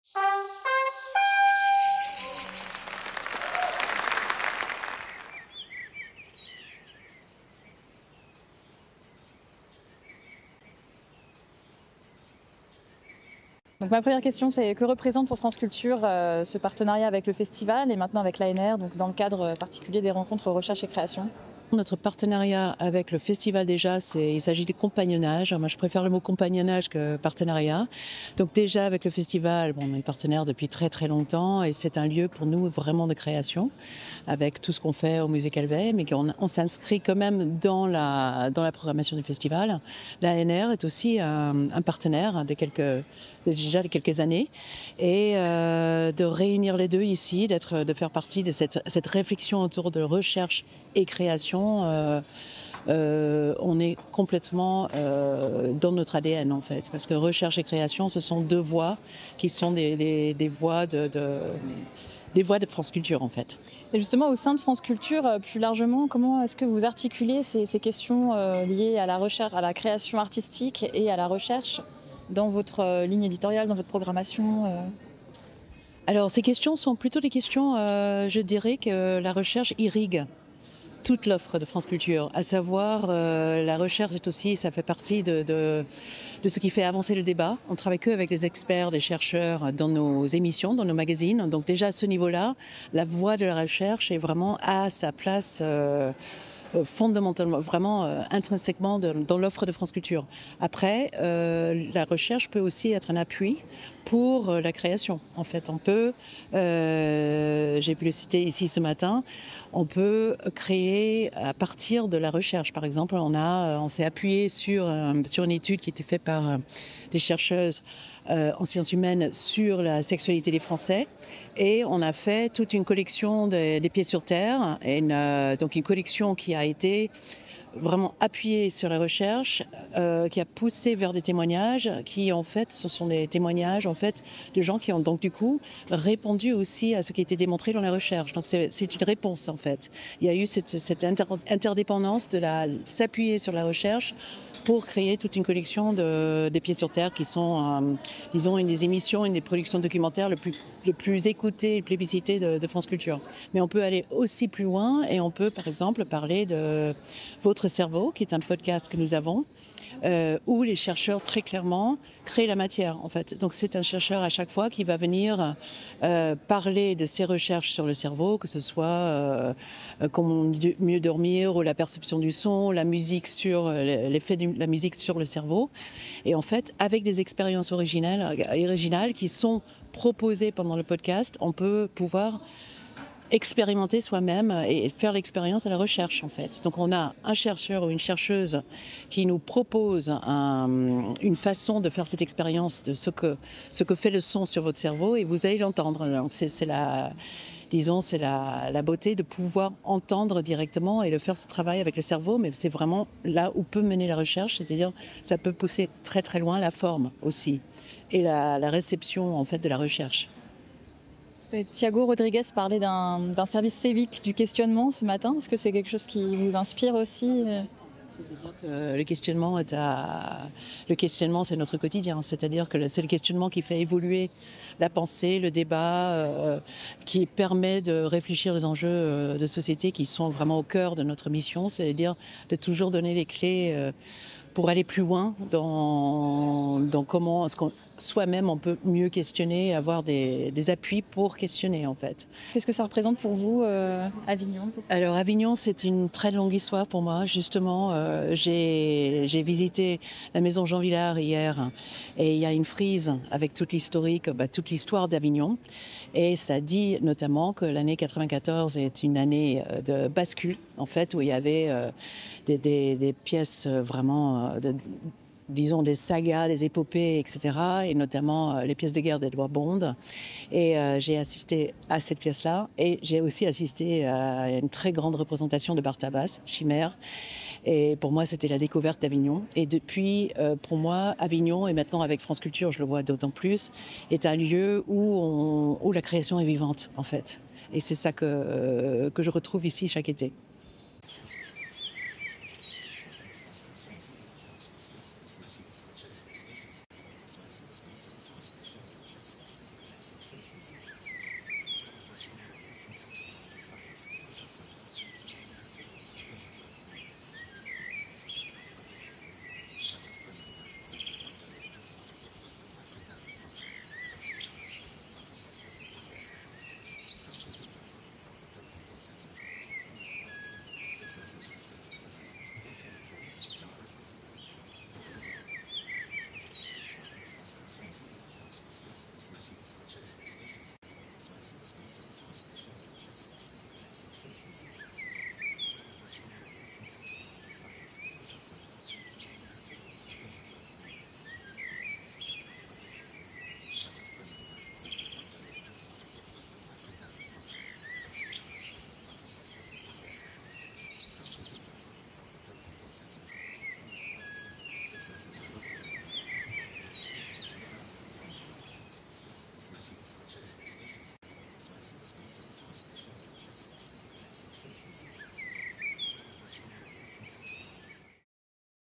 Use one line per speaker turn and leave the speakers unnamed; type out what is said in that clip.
Donc ma première question, c'est que représente pour France Culture ce partenariat avec le festival et maintenant avec l'ANR, donc dans le cadre particulier des rencontres recherche et création?
Notre partenariat avec le festival déjà, il s'agit de compagnonnage. Moi, je préfère le mot compagnonnage que partenariat. Donc déjà avec le festival, on est partenaire depuis très très longtemps et c'est un lieu pour nous vraiment de création avec tout ce qu'on fait au Musée Calvet, mais on s'inscrit quand même dans la programmation du festival. L'ANR est aussi un partenaire déjà de quelques années et de réunir les deux ici, de faire partie de cette réflexion autour de recherche et création. On est complètement dans notre ADN en fait, parce que recherche et création, ce sont deux voies qui sont des voies des voies de France Culture en fait.
Et justement, au sein de France Culture, plus largement, comment est-ce que vous articulez ces questions liées à la recherche, à la création artistique et à la recherche dans votre ligne éditoriale, dans votre programmation
Alors ces questions sont plutôt des questions, je dirais que la recherche irrigue toute l'offre de France Culture, à savoir la recherche est aussi, ça fait partie de ce qui fait avancer le débat. On ne travaille qu'avec des experts, des chercheurs dans nos émissions, dans nos magazines. Donc déjà à ce niveau-là, la voie de la recherche est vraiment à sa place fondamentalement, vraiment intrinsèquement dans l'offre de France Culture. Après, la recherche peut aussi être un appui pour la création. En fait, on peut, j'ai pu le citer ici ce matin, on peut créer à partir de la recherche. Par exemple, on s'est appuyé sur une étude qui était faite par des chercheuses en sciences humaines sur la sexualité des Français. Et on a fait toute une collection des pieds sur terre, donc une collection qui a été vraiment appuyée sur la recherche, qui a poussé vers des témoignages qui en fait, ce sont des témoignages en fait de gens qui ont donc du coup répondu aussi à ce qui a été démontré dans la recherche. Donc c'est une réponse en fait. Il y a eu cette interdépendance de s'appuyer sur la recherche pour créer toute une collection des pieds sur terre qui sont, disons, une des émissions, une des productions documentaires le plus écoutées et plébiscitées de France Culture. Mais on peut aller aussi plus loin et on peut, par exemple, parler de Votre cerveau, qui est un podcast que nous avons, où les chercheurs, très clairement, créent la matière, en fait. Donc c'est un chercheur à chaque fois qui va venir parler de ses recherches sur le cerveau, que ce soit comment mieux dormir, ou la perception du son, la musique sur l'effet de la musique sur le cerveau. Et en fait, avec des expériences originales qui sont proposées pendant le podcast, on peut pouvoir expérimenter soi-même et faire l'expérience à la recherche en fait. Donc on a un chercheur ou une chercheuse qui nous propose une façon de faire cette expérience de ce que fait le son sur votre cerveau et vous allez l'entendre. Donc c'est la beauté de pouvoir entendre directement et de faire ce travail avec le cerveau, mais c'est vraiment là où peut mener la recherche, c'est-à-dire ça peut pousser très très loin la forme aussi et la réception en fait de la recherche.
Thiago Rodriguez parlait d'un service civique du questionnement ce matin. Est-ce que c'est quelque chose qui vous inspire aussi
C'est-à-dire que le questionnement, c'est notre quotidien. C'est-à-dire que c'est le questionnement qui fait évoluer la pensée, le débat, qui permet de réfléchir aux enjeux de société qui sont vraiment au cœur de notre mission. C'est-à-dire de toujours donner les clés pour aller plus loin dans comment est-ce qu'on soi-même on peut mieux questionner, avoir des appuis pour questionner en fait.
Qu'est-ce que ça représente pour vous, Avignon?
Alors Avignon, c'est une très longue histoire pour moi. Justement, j'ai visité la maison Jean Vilar hier et il y a une frise avec toute l'histoire d'Avignon. Et ça dit notamment que l'année 94 est une année de bascule, en fait, où il y avait des pièces vraiment disons des sagas, des épopées, etc. Et notamment les pièces de guerre d'Edward Bond. Et j'ai assisté à cette pièce-là. Et j'ai aussi assisté à une très grande représentation de Bartabas, Chimère. Et pour moi, c'était la découverte d'Avignon. Et depuis, pour moi, Avignon, et maintenant avec France Culture, je le vois d'autant plus, est un lieu où la création est vivante, en fait. Et c'est ça que je retrouve ici chaque été.